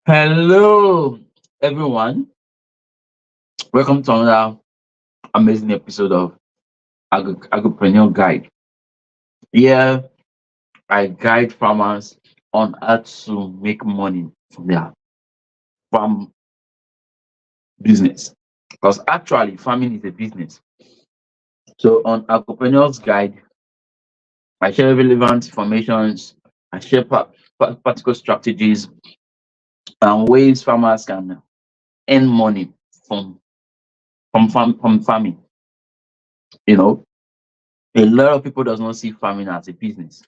Hello, everyone. Welcome to another amazing episode of Agripreneur Guide. Here, I guide farmers on how to make money from their farm business. Because actually, farming is a business. So, on Agripreneur's Guide, I share relevant informations, I share practical strategies and ways farmers can earn money from from farming. You know, a lot of people does not see farming as a business.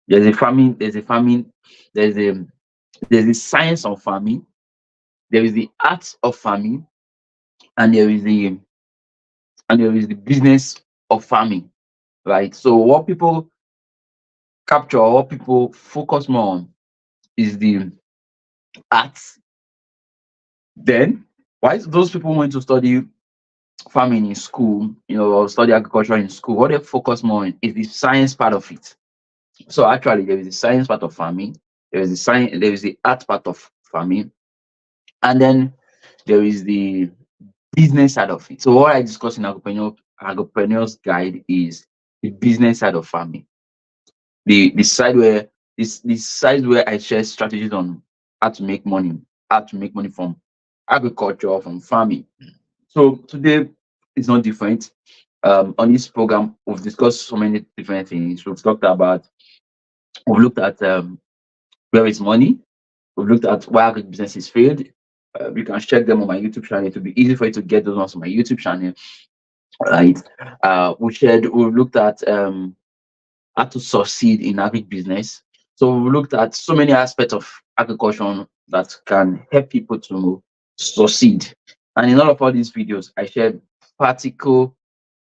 There's a farming, there's the science of farming, there is the art of farming, and there is the business of farming, right? So what people capture, what people focus more on is the art. Then why those people went to study farming in school, or study agriculture in school, what they focus more on is the science part of it. So actually there is the science part of farming, there is the art part of farming, and then there is the business side of it. So what I discuss in Agripreneur's Guide is the business side of farming. The side where this side where I share strategies on how to make money from agriculture, from farming. So today is not different. On this program, we've discussed so many different things. We've looked at where is money. We've looked at why businesses failed. You can check them on my YouTube channel. It will be easy for you to get those ones on my YouTube channel, right? We looked at how to succeed in agri business. So we looked at so many aspects of agriculture that can help people to succeed. And in all these videos, I shared practical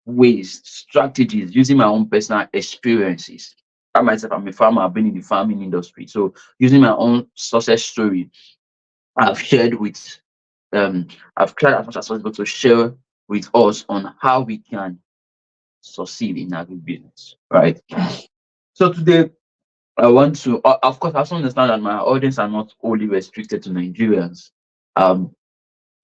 ways, strategies using my own personal experiences. I myself, I'm a farmer, I've been in the farming industry. So using my own success story, I've shared with I've tried as much as possible to share with us on how we can succeed in agribusiness, right? So today, of course, I also understand that my audience are not only restricted to Nigerians, um,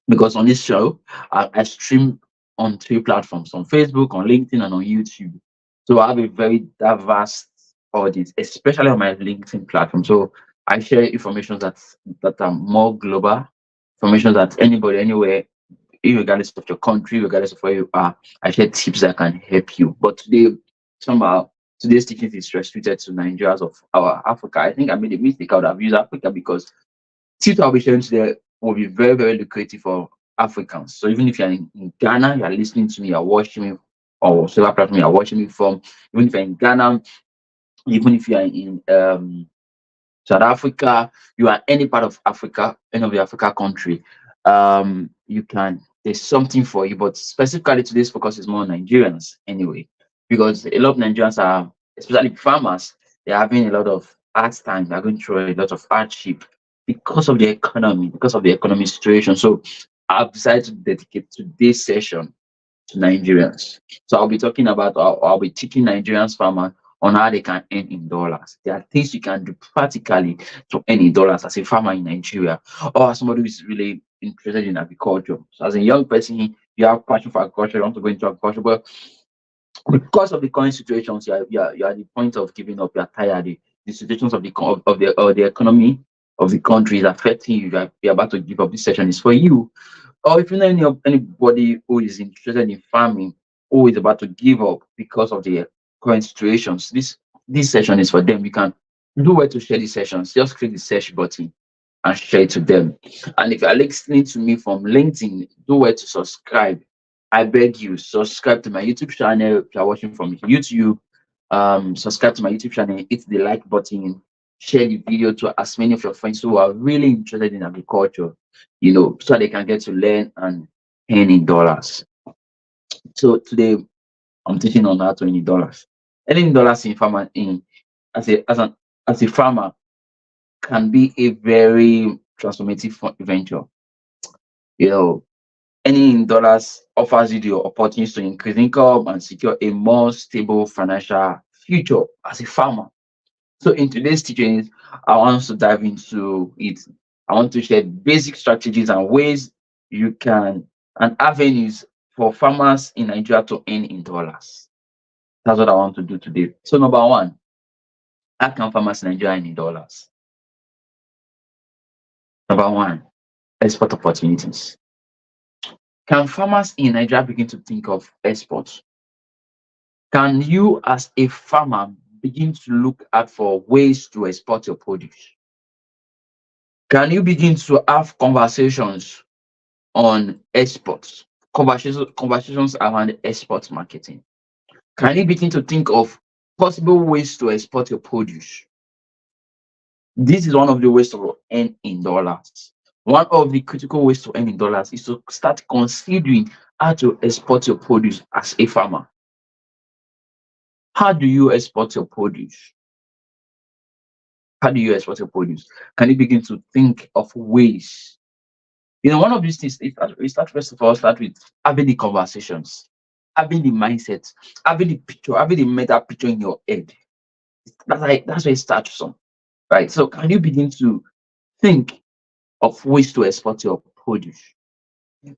because on this show, I stream on three platforms: on Facebook, on LinkedIn, and on YouTube. So I have a very diverse audience, especially on my LinkedIn platform. So I share information that are more global, information that anybody, anywhere, regardless of your country, regardless of where you are, I share tips that can help you. But somehow, today's teaching is restricted to Nigerians of our Africa. I think I made a mistake. I would have used Africa because tips I'll be sharing today will be very, very lucrative for Africans. So even if you're in Ghana, you're listening to me, you're watching me, or whatever platform you're watching me from, even if you're in Ghana, even if you're in South Africa, you are any part of Africa, any of the Africa country, there's something for you. But specifically today's focus is more on Nigerians anyway, because a lot of Nigerians are, especially farmers, they're having a lot of hard time, they're going through a lot of hardship because of the economic situation. So I've decided to dedicate today's session to Nigerians. So I'll be teaching Nigerians farmers on how they can earn in dollars. There are things you can do practically to earn in dollars as a farmer in Nigeria, or as somebody who is really interested in agriculture. So as a young person, you have passion for agriculture, you want to go into agriculture, but because of the current situations, you're at the point of giving up, you're tired. The situations of the economy of the country is affecting you. You're about to give up. This session is for you. Or if you know anybody who is interested in farming, who is about to give up because of the current situations, this session is for them. You can do well to share these sessions. Just click the search button and share it to them. And if you are listening to me from LinkedIn, do well to subscribe. I beg you, subscribe to my YouTube channel. If you are watching from YouTube, subscribe to my YouTube channel, hit the like button, share the video to as many of your friends who are really interested in agriculture, so they can get to learn and earn in dollars. So today I'm teaching on how to earn in dollars. Earning in dollars in farmer in as a farmer can be a very transformative venture. You know, earning in dollars offers you the opportunity to increase income and secure a more stable financial future as a farmer. So in today's teaching, I want us to dive into it I want to share basic strategies and ways you can and avenues for farmers in Nigeria to earn in dollars. That's what I want to do today. So number one, how can farmers in Nigeria earn in dollars? Number one, export opportunities. Can farmers in Nigeria begin to think of exports? Can you, as a farmer, begin to look out for ways to export your produce? Can you begin to have conversations on exports? Conversations around export marketing. Can you begin to think of possible ways to export your produce? This is one of the ways to earn in dollars. One of the critical ways to earn in dollars is to start considering how to export your produce as a farmer. How do you export your produce? How do you export your produce? Can you begin to think of ways? One of these things, we start first of all, start with having the conversations, having the mindset, having the picture, having the meta picture in your head. That's where it starts from, right? So can you begin to think of ways to export your produce?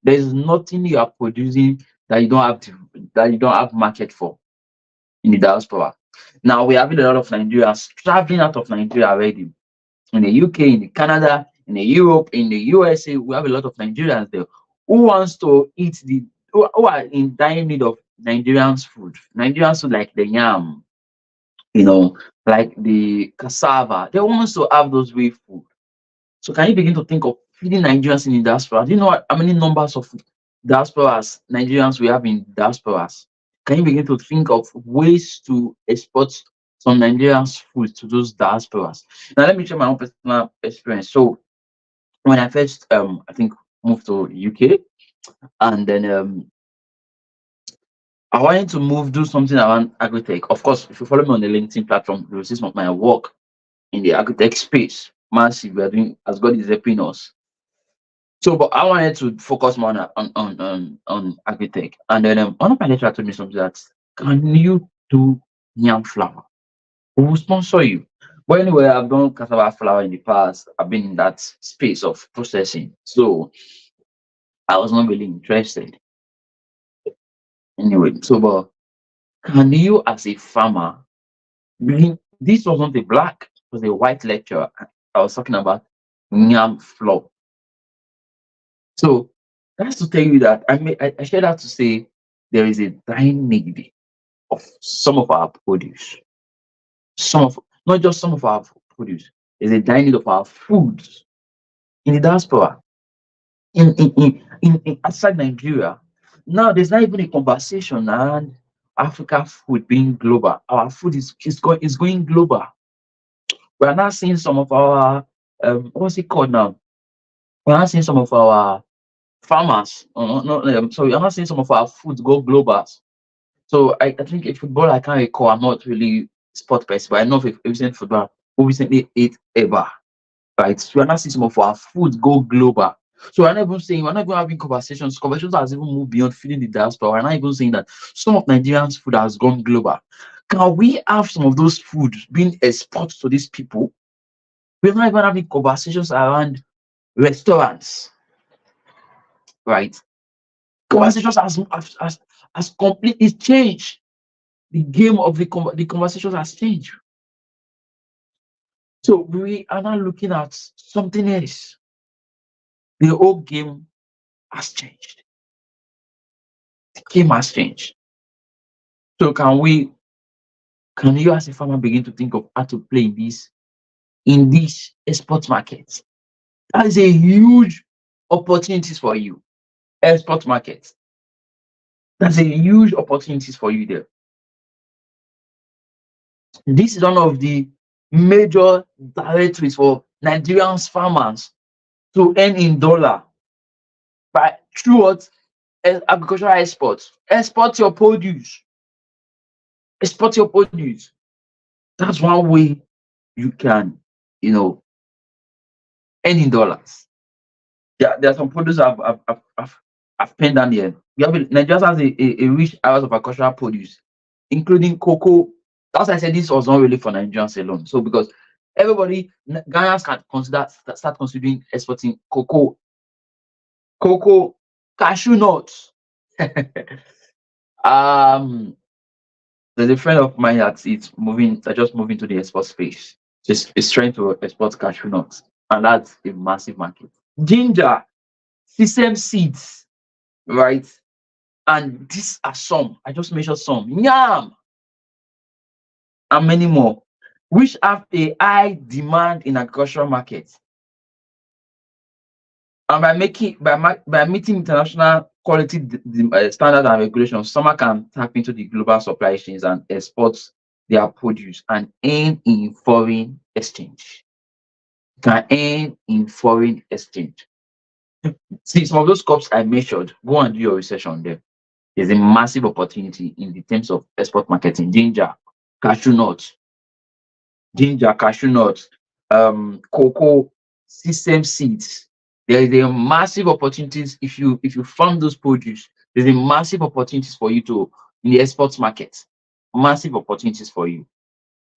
There is nothing you are producing that you don't have market for in the diaspora. Now we're having a lot of Nigerians traveling out of Nigeria already. In the UK, in the Canada, in the Europe, in the USA, we have a lot of Nigerians there who wants to eat who are in dire need of Nigerians food. Nigerians food like the yam, like the cassava. They want to have those way food. So can you begin to think of feeding Nigerians in the diaspora? Do you know how many numbers of diasporas Nigerians we have in diasporas? Can you begin to think of ways to export some Nigerians food to those diasporas? Now let me share my own personal experience. So when I first I think moved to UK, and then I wanted to do something around agri-tech. Of course, if you follow me on the LinkedIn platform, you will see some of my work in the agri-tech space. Massive, we are doing as God is helping us. So, but I wanted to focus more on agri-tech. And then one of my lecturers told me something that, can you do yam flour? We will sponsor you. But anyway, I've done cassava flour in the past. I've been in that space of processing. So I was not really interested. Anyway, so but can you as a farmer this was not a black, it was a white lecturer. I was talking about yam flour. So that's to tell you that I share that to say there is a dying need of some of our produce. Not just some of our produce. There's a dying need of our foods in the diaspora, in outside Nigeria. Now there's not even a conversation around Africa food being global. Our food is going global. We are now seeing some of our what's it called now? We're not seeing some of our farmers. So we're not seeing some of our foods go global. So I think in football, I can't recall. I'm not really sport person, but I know if recent football who recently ate ever, right? So we're not seeing some of our food go global. So we're not even saying we're not even having conversations. Conversations has even moved beyond feeding the diaspora. We're not even saying that some of Nigerians' food has gone global. Can we have some of those foods being exported to these people? We're not even having conversations around restaurants, right? Conversations has completely changed. The game of the conversations has changed. So we are now looking at something else. The whole game has changed. The game has changed. So can you as a farmer begin to think of how to play in this export market? That is a huge opportunities for you. Export market. That's a huge opportunities for you there. This is one of the major directories for Nigerian farmers to earn in dollar by through what? Agricultural exports. Export your produce. Export your produce. That's one way you can, earn in dollars. Yeah, there are some produce I've penned down here. Nigeria has a rich areas of agricultural produce, including cocoa. That's why I said this was not really for Nigerians alone. So because Everybody, Ghanaians can start considering exporting cocoa, cashew nuts. um, there's a friend of mine that just moving to the export space. Just is trying to export cashew nuts, and that's a massive market. Ginger, sesame seeds, right? And these are some. I just mentioned some. Yam and many more, which have a high demand in agricultural markets. And by meeting international quality standards and regulations, farmers can tap into the global supply chains and export their produce and earn in foreign exchange. Can earn in foreign exchange. See, some of those crops I mentioned, go and do your research on them. There's a massive opportunity in the terms of export marketing. Cashew nuts, cashew nuts, cocoa, sesame seeds. There is a massive opportunities if you farm those produce. There's a massive opportunities for you to in the export market. Massive opportunities for you.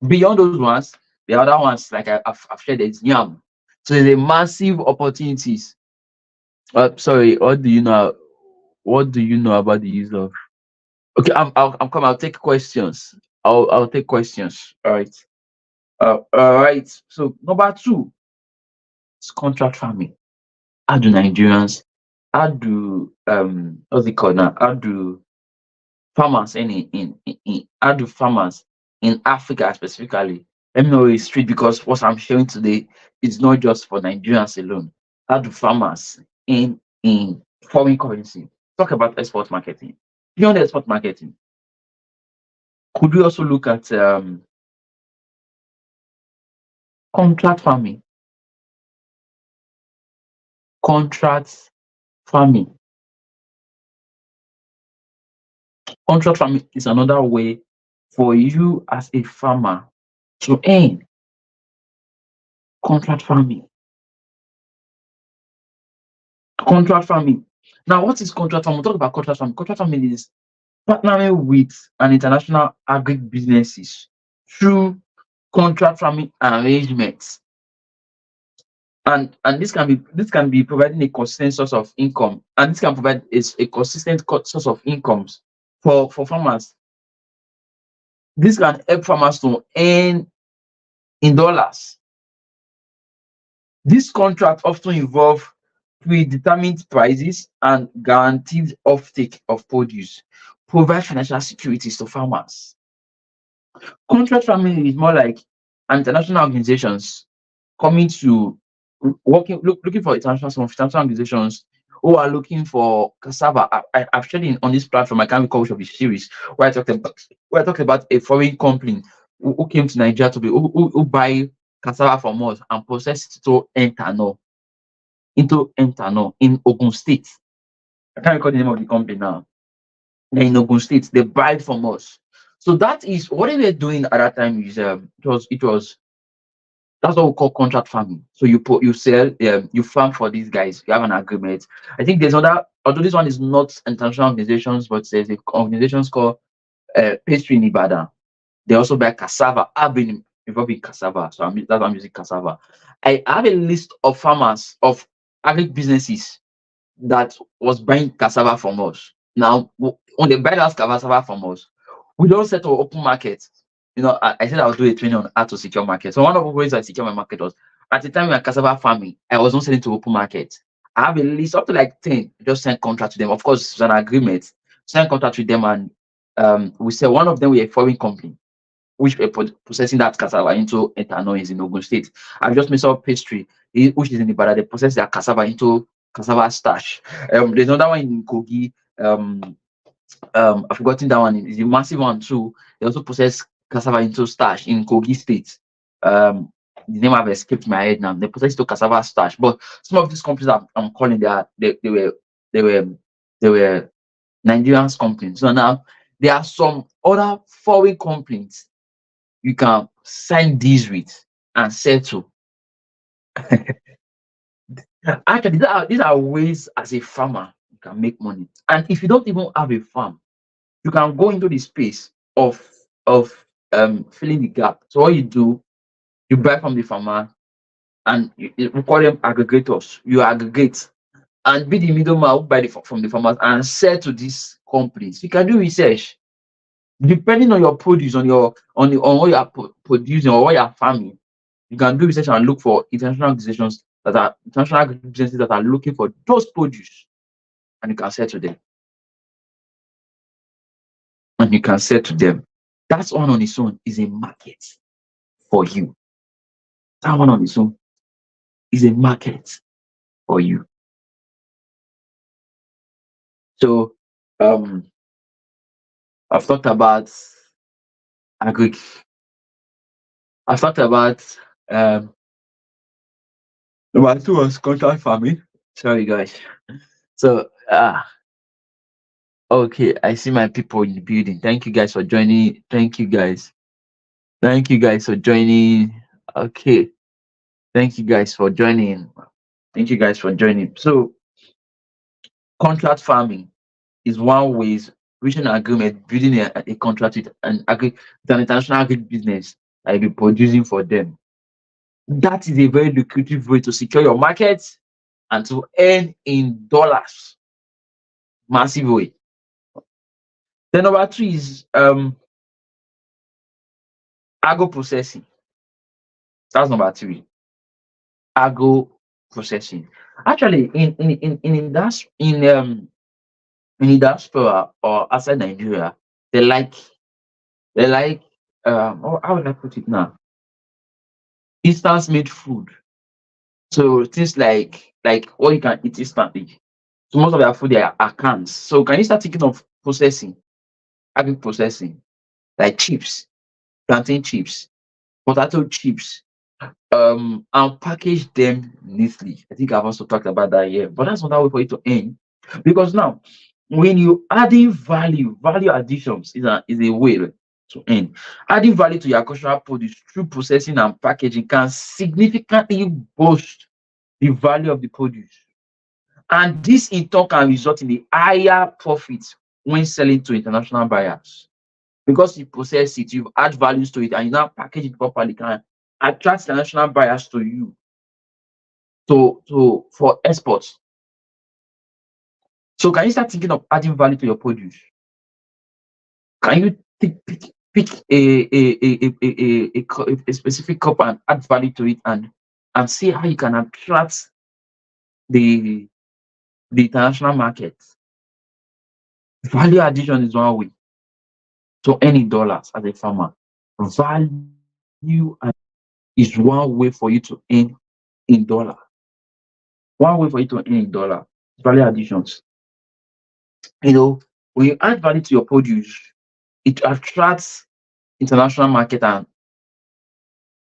Beyond those ones, the other ones like I've shared is yam. So there's a massive opportunities. Sorry, what do you know? What do you know about the use of? Okay, I'm coming. I'll take questions. I'll take questions. All right. All right. So number two is contract farming. How do Nigerians? How do what's it called now? How do farmers how do farmers in Africa specifically? Let me know it's street because what I'm sharing today is not just for Nigerians alone. How do farmers in foreign currency talk about export marketing? Beyond export marketing, could we also look at contract farming? Contract farming. Contract farming is another way for you as a farmer to earn. Contract farming. Contract farming. Now, what is contract farming? We'll talk about contract farming. Contract farming is partnering with an international agri businesses through contract farming arrangements. And this can be providing a consistent source of income, and this can provide a consistent source of incomes for farmers. This can help farmers to earn in dollars. These contracts often involve predetermined prices and guaranteed offtake of produce, provide financial securities to farmers. Contract farming is more like international organizations coming to looking for some international organizations who are looking for cassava. I've shared on this platform. I can't recall which of the series where I talked about a foreign company who came to Nigeria to be who buy cassava from us and process it into ethanol in Ogun State. I can't recall the name of the company now. They're in Ogun State. They buy it from us. So that is what they were doing at that time. Is it was that's what we call contract farming. So you sell, you farm for these guys. You have an agreement. I think there's other, although this one is not international organizations, but there's organizations called Pastry in Ibadan. They also buy cassava. I've been involved in cassava, so that's why I'm using cassava. I have a list of farmers of agri businesses that was buying cassava from us. Now, when they buy that cassava from us, we don't set to open market. I said I would do a training on how to secure market. So one of the ways I secure my market was at the time we were cassava farming, I was not selling to open market. I have a list up to like 10, just send contract to them. Of course, it's an agreement, sign contract with them, and we sell one of them with a foreign company, which we're processing that cassava into ethanol is in Ogun State. I've just made some pastry, which is in Ibadan. They process their cassava into cassava starch. There's another one in Kogi. I've forgotten that one. It's a massive one too. They also process cassava into starch in Kogi State. The name have escaped my head now. They process to cassava starch. But some of these companies that I'm calling, they were they were Nigerian companies. So now there are some other foreign companies you can sign deals with and settle. Actually, these are ways as a farmer you can make money. And if you don't even have a farm, you can go into the space of filling the gap. So what you do, You buy from the farmer, and we call them aggregators. You aggregate and be the middleman who buy from the farmers and sell to these companies. You can do research depending on your produce, on what you are producing or what you are farming. You can do research and look for international businesses that are looking for those produce, and you can sell to them. And you can sell to them. That's one on its own is a market for you. That one on its own is a market for you. So um I've talked about agri I've talked about um number two was contract farming. Sorry guys. So okay, I see my people in the building. Thank you guys for joining. Thank you guys. Thank you guys for joining. Okay. Thank you guys for joining. Thank you guys for joining. So contract farming is one way is reaching an agreement, building a contract with with an international agri business that will be producing for them. That is a very lucrative way to secure your market and to earn in dollars. Massive way. Then number three is agro processing. That's number three. Agro processing. Actually, in the diaspora or outside Nigeria, they like they like how would I put it now? Instant made food. So things like what you can eat instantly. So most of their food they are cans. So can you start thinking of processing, agri processing, like chips, plantain chips, potato chips, and package them neatly. I think I've also talked about that here, but that's another way for you to earn. Because now, when you adding value additions is a way to earn. Adding value to your agricultural produce through processing and packaging can significantly boost the value of the produce. And this in turn can result in a higher profit when selling to international buyers. Because you process it, you add values to it, and you now package it properly, can attract international buyers to you to for exports. So can you start thinking of adding value to your produce? Can you pick a specific crop and add value to it and see how you can attract the international market? Value addition is one way to earn in dollars as a farmer. Value is one way for you to earn in dollar. One way for you to earn in dollar. Value additions. When you add value to your produce, it attracts international market and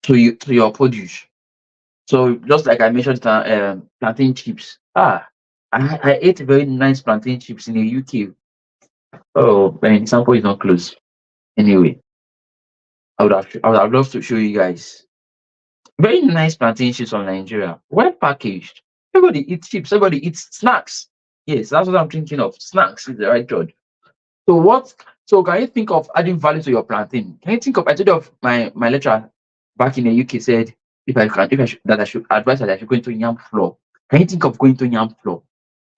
to your produce. So just like I mentioned, plantain chips. I ate very nice plantain chips in the UK. Oh, but the sample is not close. Anyway, I would have loved to show you guys. Very nice plantain chips from Nigeria. Well packaged. Everybody eats chips. Everybody eats snacks. Yes, that's what I'm thinking of. Snacks is the right word. So what? So can you think of adding value to your plantain? Can you think of? I told you of my lecturer back in the UK said if I should that I should advise that I should go into yam flour. Can you think of going to yam flour?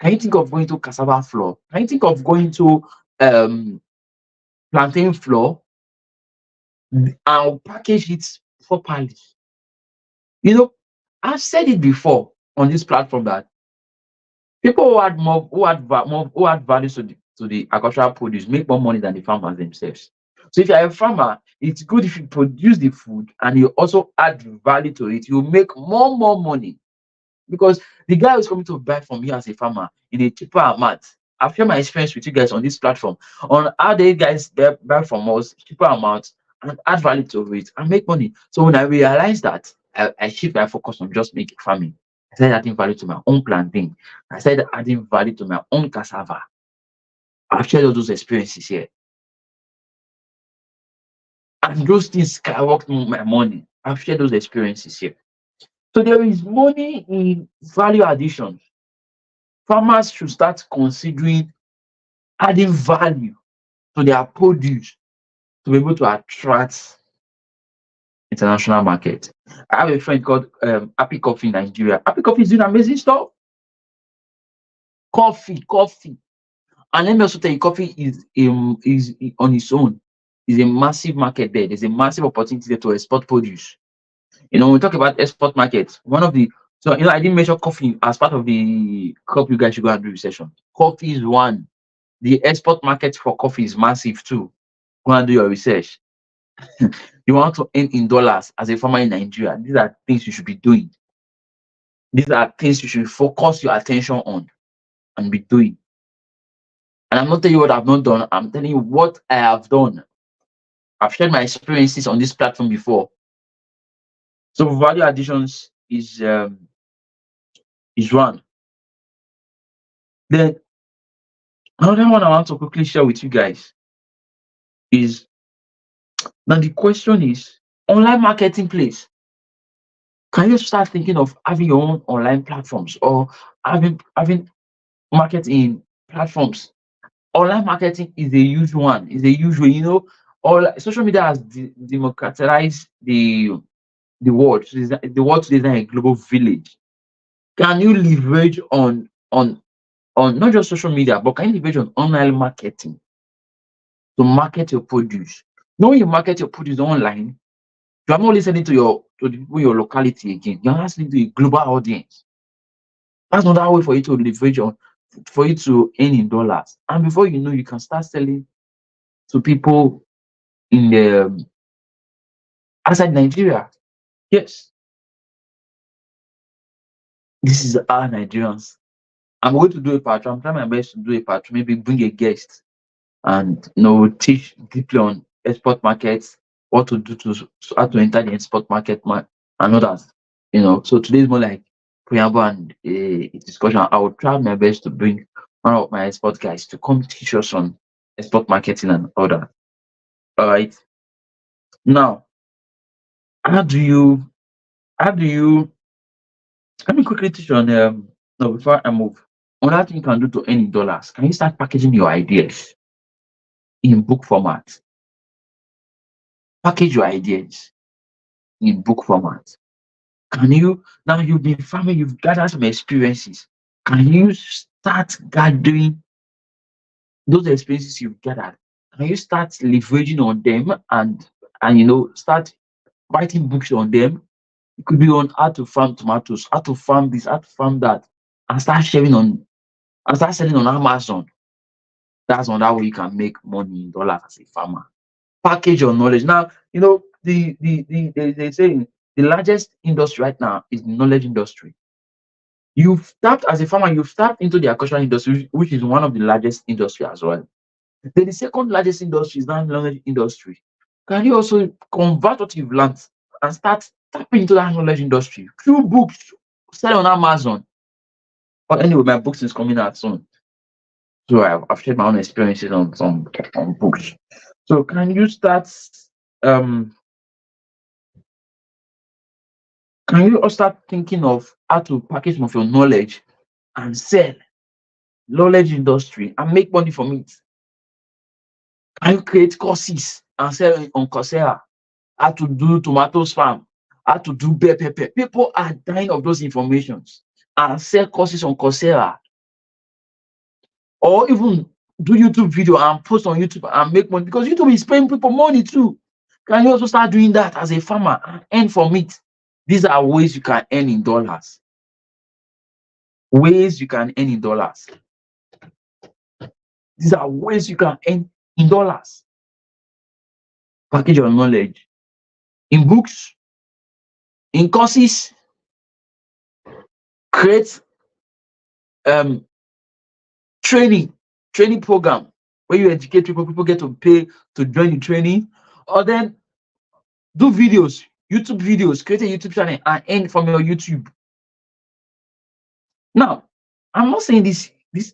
Can you think of going to cassava flour? Can you think of going to um plantain flour and package it properly? You know, I've said it before on this platform that people who add value to the agricultural produce make more money than the farmers themselves. So if you're a farmer, it's good if you produce the food and you also add value to it, you make more money because the guy who's coming to buy from you as a farmer in a cheaper amount. I've shared my experience with you guys on this platform on how they guys buy from us cheaper amounts and add value to it and make money. So when I realized that, I shift my focus on just making farming. I started adding value to my own planting. I started adding value to my own cassava. I've shared all those experiences here. And those things skyrocketed my money. I've shared those experiences here. So there is money in value addition. Farmers should start considering adding value to their produce to be able to attract international market. I have a friend called Happy Coffee in Nigeria. Happy Coffee is doing amazing stuff. Coffee. And let me also tell you, coffee is on its own is a massive market there. There's a massive opportunity there to export produce. When we talk about export markets, one of the so I didn't mention coffee as part of the crop you guys should go and do recession. Coffee is one. The export market for coffee is massive too. Go and do your research. You want to earn in dollars as a farmer in Nigeria. These are things you should be doing. These are things you should focus your attention on and be doing. And I'm not telling you what I've not done. I'm telling you what I have done. I've shared my experiences on this platform before. So value additions is one. Then another one I want to quickly share with you guys is now the question is online marketing place. Can you start thinking of having your own online platforms or having marketing platforms? Online marketing is a huge one. Is a huge way. All social media has democratized the world. So the world today is now a global village. Can you leverage on not just social media, but can you leverage on online marketing to market your produce? When you market your produce online, you are not listening to the people in your locality again. You're listening to a global audience. That's another way for you to leverage on, for you to earn in dollars. And before you know, you can start selling to people in the outside Nigeria. Yes, this is our Nigerians. I'm going to do a part two. I'm trying my best to do a part two, maybe bring a guest and teach deeply on export markets, what to do how to enter the export market and others. So today is more like preamble and a discussion. I will try my best to bring one of my export guys to come teach us on export marketing and other. All right. Now, how do you how do you let me quickly teach on no before I move. Another thing you can do to earn in dollars, can you start packaging your ideas in book format? Package your ideas in book format. Can you now you've been farming, you've gathered some experiences. Can you start gathering those experiences you've gathered? Can you start leveraging on them and start writing books on them? It could be on how to farm tomatoes, how to farm this, how to farm that, and start sharing on and start selling on Amazon. That's another way you can make money in dollars as a farmer. Package your knowledge. Now, they say the largest industry right now is the knowledge industry. You've tapped as a farmer, you've tapped into the agricultural industry, which is one of the largest industry as well. Then the second largest industry is now knowledge industry. Can you also convert what you've learned and start tapping into that knowledge industry through books, sell on Amazon? But anyway, my books is coming out soon. So I've shared my own experiences on some on books. So um can you also start thinking of how to package some of your knowledge and sell knowledge industry and make money from it? Can you create courses and sell it on Coursera? How to do tomatoes farm, how to do bell pepper. People are dying of those informations and sell courses on Coursera, or even do YouTube video and post on YouTube and make money because YouTube is paying people money too. Can you also start doing that as a farmer and earn from it? These are ways you can earn in dollars. Ways you can earn in dollars. These are ways you can earn in dollars. Package your knowledge in books, in courses, create um training program where you educate people get to pay to join the training, or then do videos, YouTube videos, create a YouTube channel and earn from your YouTube. Now, I'm not saying this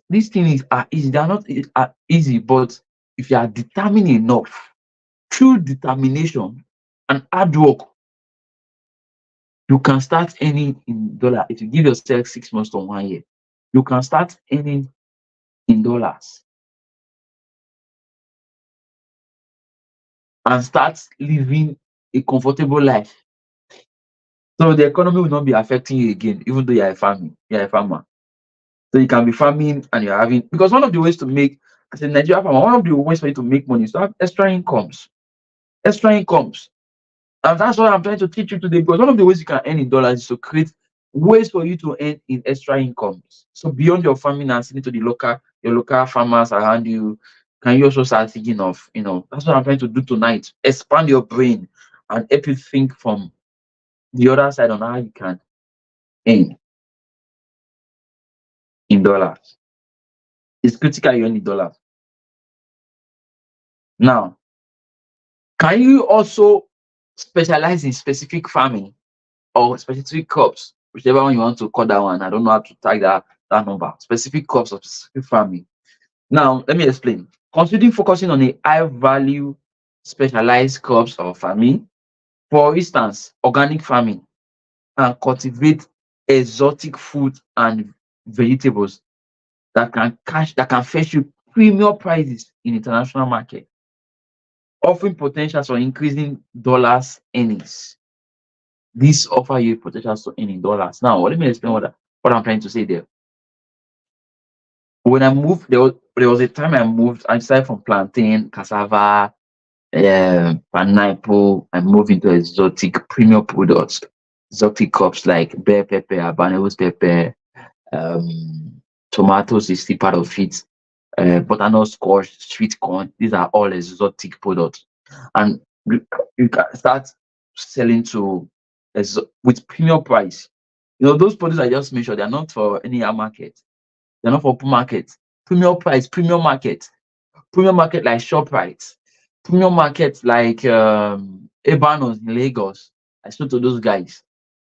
thing is easy. They are not easy, but if you are determined enough, through determination and hard work, you can start earning in dollar. If you give yourself 6 months to 1 year, you can start earning in dollars and start living a comfortable life. So the economy will not be affecting you again, even though you're a farmer. So you can be farming and you're having, because one of the ways to make, as a Nigerian farmer, one of the ways for you to make money is to have extra incomes. Extra incomes. And that's what I'm trying to teach you today, because one of the ways you can earn in dollars is to create ways for you to earn in extra incomes. So beyond your farming and sitting to your local farmers around you, can you also start thinking of, that's what I'm trying to do tonight. Expand your brain and help you think from the other side on how you can earn in dollars. It's critical you earn in dollars. Now, can you also specialize in specific farming or specific crops, whichever one you want to call that one? I don't know how to tag that number. Specific crops or specific farming. Now, let me explain. Considering focusing on a high value specialized crops or farming, for instance, organic farming, and cultivate exotic food and vegetables that can fetch you premium prices in international market, offering potentials for increasing dollars earnings. This offer you potentials to earn in dollars. Now, let me explain what I'm trying to say there. When I moved, there was a time I moved. I started from plantain, cassava, pineapple. I moved into exotic premium products, exotic crops like bell pepper, habaneros pepper, tomatoes is still part of it. Butternut squash, sweet corn. These are all exotic products, and you can start selling to with premium price. Those products I just mentioned, they are not for any other market. They're not for open market. Premium price, premium market like ShopRite, premium market like Ebanos in Lagos. I spoke to those guys.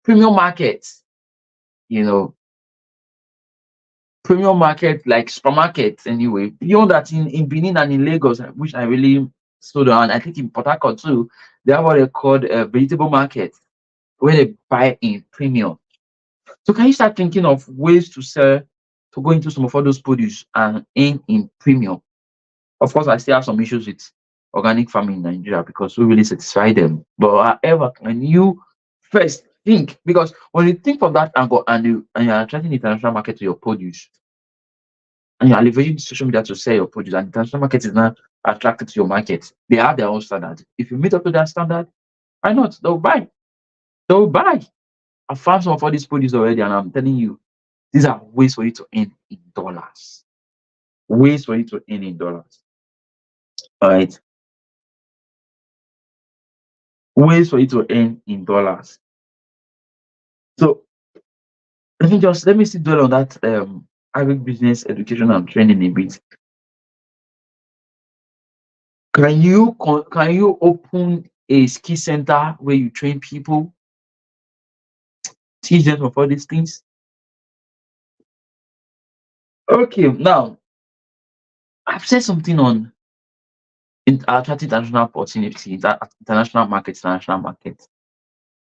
Premium market, you know, premium market like supermarkets anyway. Beyond that, in Benin and in Lagos, which I really sold on, I think in Port Harcourt too, they have what they called a vegetable market where they buy in premium. So can you start thinking of ways to sell, to go into some of all those produce and earn in premium? Of course, I still have some issues with organic farming in Nigeria because we really satisfy them. But however, can you first think, because when you think of that angle and you're attracting the international market to your produce, and you're leveraging social media to sell your produce, and the international market is not attracted to your market, they have their own standard. If you meet up to that standard, why not? They'll buy. They'll buy. I found some of all these produce already, and I'm telling you, these are ways for you to earn in dollars. Ways for you to earn in dollars. All right. Ways for you to earn in dollars. So let me still dwell on that agribusiness education and training a bit. Can you open a skill center where you train people, teach them of all these things? Okay, now I've said something on attracting international opportunity, international market, international market.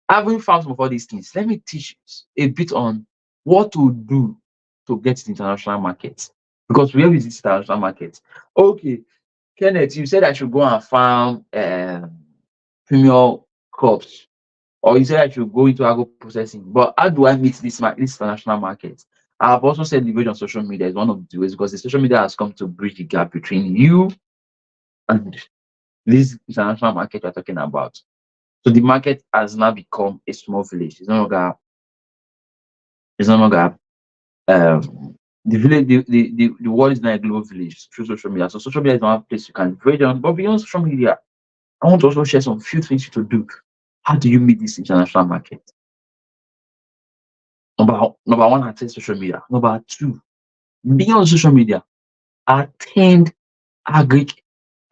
Having found some of all these things, let me teach a bit on what to do to get to the international market. Because where is this international market? Okay, Kenneth, you said I should go and farm premium crops, or you said I should go into agro processing. But how do I meet this international market? I have also said leverage on social media is one of the ways, because the social media has come to bridge the gap between you and this international market you're talking about. So the market has now become a small village. It's no longer the village, the world is now a global village through social media. So social media is one place you can leverage on. But beyond social media, I want to also share some few things you to do. How do you meet this international market? Number one, attend social media. Number two, beyond social media, attend agri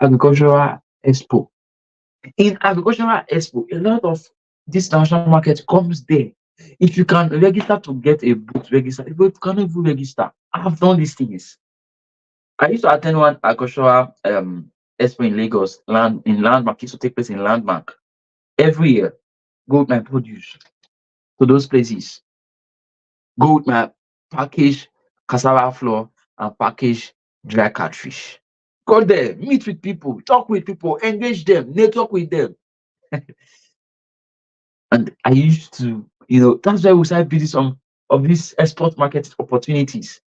agricultural expo. In agricultural expo, a lot of this international market comes there. If you can register to get a booth, register. If you cannot even register, I have done these things. I used to attend one agricultural expo in Lagos, landmark. It used to take place in landmark every year. Go with my produce to those places. Go with my package cassava flour and package dry catfish. Go there, meet with people, talk with people, engage them, network with them. And I used to, that's why we started building some of these export market opportunities.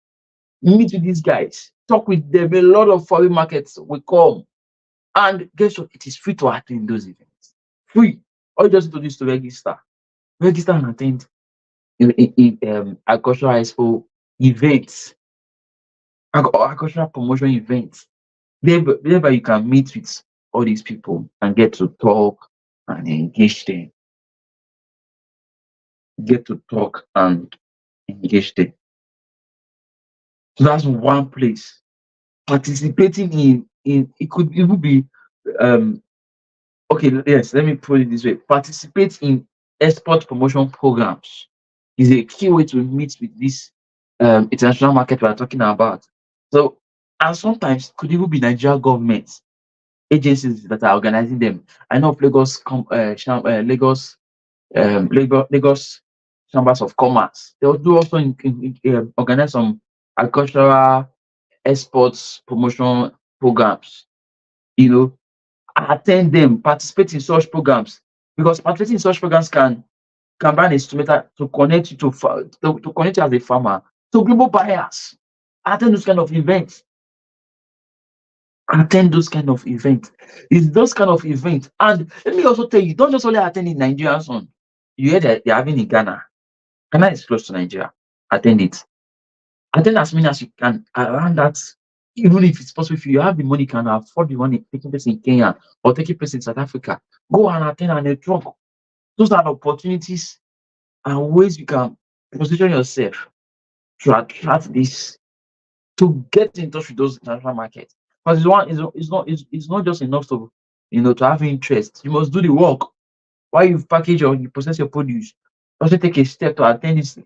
Meet with these guys, talk with them. A lot of foreign markets will come. And guess what? It is free to attend those events. Free. All you just need to do is to register. Register and attend agricultural expo events, agricultural promotion events. Thereby you can meet with all these people and get to talk and engage them. Get to talk and engage them. So that's one place. Participating in it could even be um okay, yes, let me put it this way. Participate in export promotion programs is a key way to meet with this international market we are talking about. So, and sometimes could even be Nigerian government agencies that are organizing them. I know of Lagos, Lagos Chambers of Commerce. They will do also organize some agricultural exports promotion programs. You know, attend them, participate in such programs, because participating in such programs can be an instrumental to connect you to connect you as a farmer to global buyers. Attend those kind of events. Attend those kind of events. It's those kind of events. And let me also tell you, don't just only attend in Nigerian son. You hear that they're having in Ghana. Ghana is close to Nigeria. Attend it. Attend as many as you can around that. Even if it's possible, if you have the money, can afford the money taking place in Kenya or taking place in South Africa, go and attend and network. Those are the opportunities and ways you can position yourself to attract this, to get in touch with those international markets. Because it's not just enough to to have interest. You must do the work. While you package or you process your produce, also take a step to attend this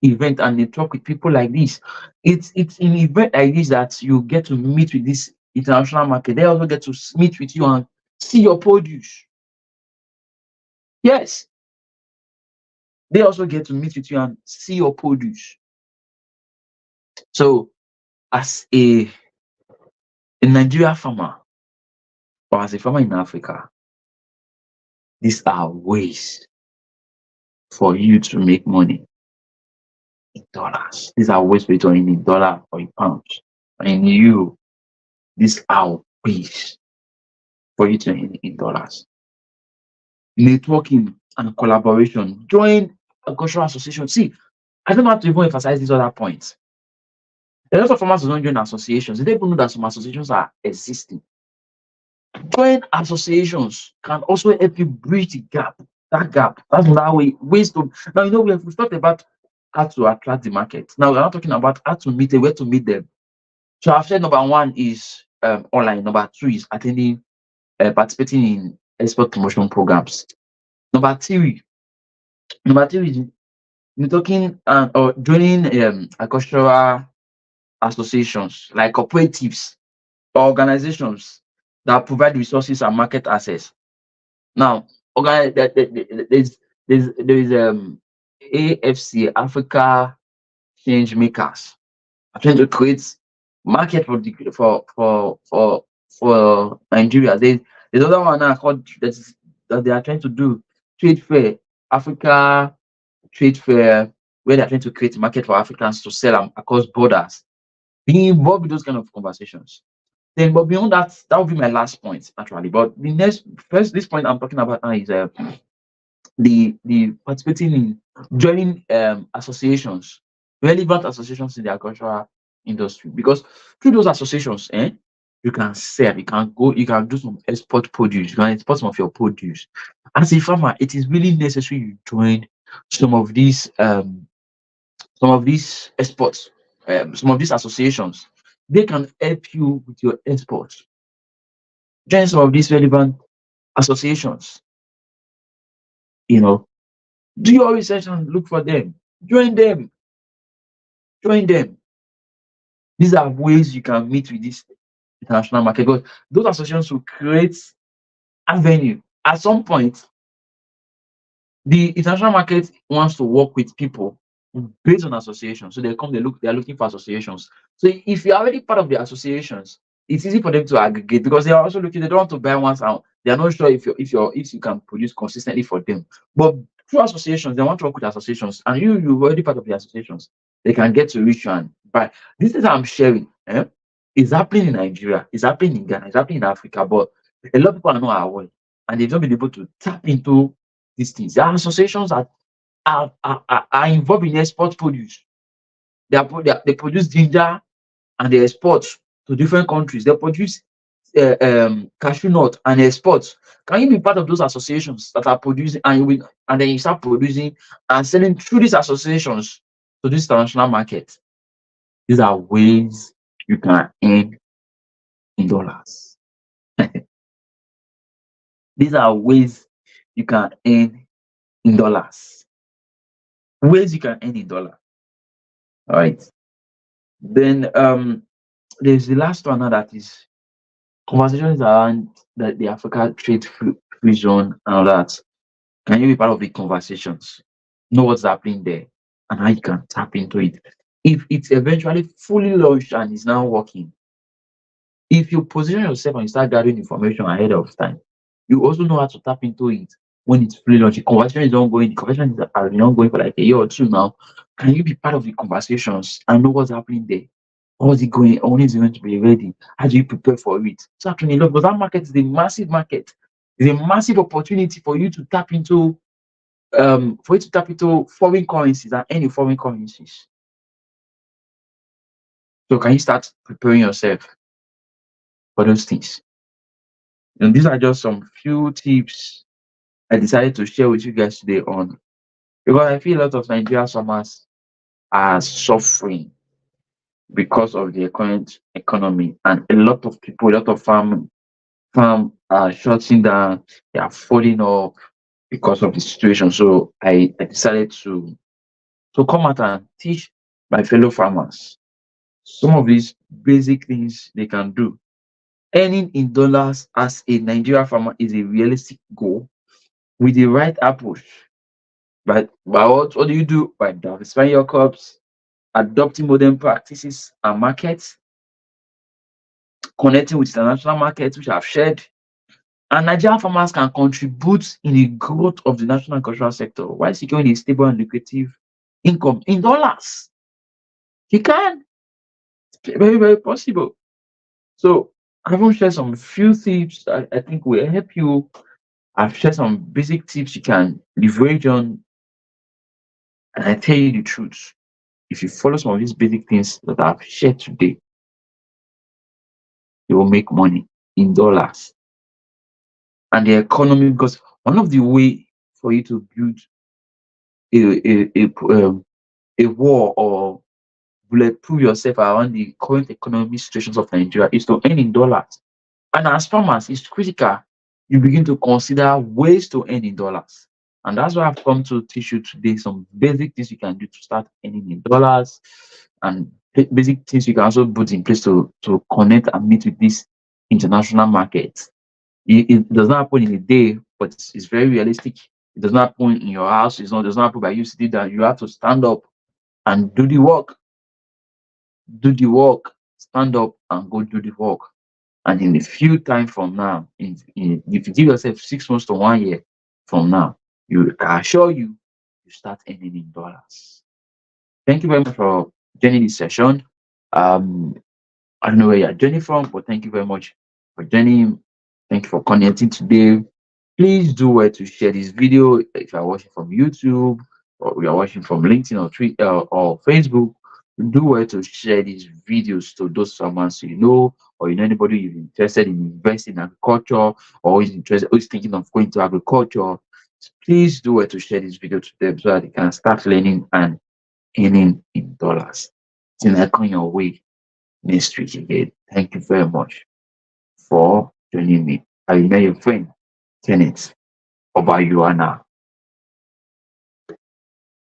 event and network with people like this. It's in event like this that you get to meet with this international market. They also get to meet with you and see your produce. Yes, they also get to meet with you and see your produce. So, as a Nigeria farmer or as a farmer in Africa, these are ways for you to make money in dollars. These are ways for you to earn in dollar or in pounds. And in euro, these are ways for you to earn in dollars. Networking and collaboration. Join a cultural association. See, I don't have to even emphasize these other points. A lot of farmers don't join associations. They don't even know that some associations are existing. Join associations can also help you bridge the gap. That gap. That's another way. Ways to now we've talked about how to attract the market. Now we're not talking about how to meet them, where to meet them. So I've said number one is online. Number two is attending, participating in export promotion programs. Number three, number three is talking or joining agricultural associations like cooperatives or organizations that provide resources and market access. Now, there is AFC, Africa Change Makers, are trying to create market for Nigeria. There's another one now called that they are trying to do trade fair, Africa trade fair, where they are trying to create a market for Africans to sell across borders. Being involved in those kind of conversations. Then, but beyond that, that would be my last point actually. But the next first this point I'm talking about now is the participating in joining associations, relevant associations in the agricultural industry. Because through those associations, you can sell, you can do some export produce, you can export some of your produce. As a farmer, it is really necessary you join some of these exports, some of these associations. They can help you with your exports. Join some of these relevant associations. You know, do your research and look for them. Join them. Join them. These are ways you can meet with this international market. Because those associations will create avenue. At some point, the international market wants to work with people based on associations. So they are looking for associations. So if you're already part of the associations, it's easy for them to aggregate because they are also looking, they don't want to buy once out. They are not sure if you can produce consistently for them. But through associations, they want to work with associations, and you're already part of the associations. They can get to reach you and buy. This is I'm sharing. It's happening in Nigeria, it's happening in Ghana, it's happening in Africa, but a lot of people are not aware, and they've not been able to tap into these things. There are associations that are involved in export produce. They produce ginger and they export to different countries. They produce cashew nut and export. Can you be part of those associations that are producing, and then you start producing and selling through these associations to this international market? These are ways you can earn in dollars. These are ways you can earn in dollars. Ways you can earn in dollars. All right. Then there's the last one now, that is conversations around the Africa trade free zone and all that. Can you be part of the conversations? Know what's happening there and how you can tap into it. If it's eventually fully launched and is now working, if you position yourself and you start gathering information ahead of time, you also know how to tap into it when it's fully launched. The conversation is ongoing. The conversation is been ongoing for like a year or two now. Can you be part of the conversations and know what's happening there? How is it going? When is it going to be ready? How do you prepare for it? So actually, look, because that market is a massive market. It's a massive opportunity for you to tap into foreign currencies and any foreign currencies. So can you start preparing yourself for those things? And these are just some few tips I decided to share with you guys today on, because I feel a lot of Nigerian farmers are suffering because of the current economy, and a lot of people, a lot of farm are shutting down, they are falling off because of the situation. So I decided to come out and teach my fellow farmers some of these basic things they can do. Earning in dollars as a Nigerian farmer is a realistic goal with the right approach. But what do you do? By diversifying your crops, adopting modern practices and markets, connecting with international markets, which I've shared. And Nigerian farmers can contribute in the growth of the national agricultural sector while securing a stable and lucrative income in dollars. You can. It's very, very possible. So I will share some few tips that I think will help you. I've shared some basic tips you can leverage on, and I tell you the truth. If you follow some of these basic things that I've shared today, you will make money in dollars. And the economy, because one of the way for you to build a war or bulletproof yourself around the current economic situations of Nigeria is to earn in dollars. And as farmers, it's critical you begin to consider ways to earn in dollars. And that's why I've come to teach you today some basic things you can do to start earning in dollars, and basic things you can also put in place to connect and meet with this international market. It does not happen in a day, but it's very realistic. It does not happen in your house. It does not happen by you sitting down. You have to stand up and do the work. Do the work. Stand up and go do the work. And in a few time from now, if you give yourself 6 months to 1 year from now, I assure you, you start earning in dollars. Thank you very much for joining this session. Um, I don't know where you're joining from, but thank you very much for joining. Thank you for connecting today. Please do well to share this video if you are watching from YouTube, or you are watching from LinkedIn or Twitter or Facebook. Do well to share these videos to those farmers you know, or you know anybody who's interested in investing in agriculture, or who is thinking of going to agriculture. Please do well to share this video to them so that they can start learning and earning in dollars. Till I come your way next week again. Thank you very much for joining me. I remain your friend, Kenneth Obayuana.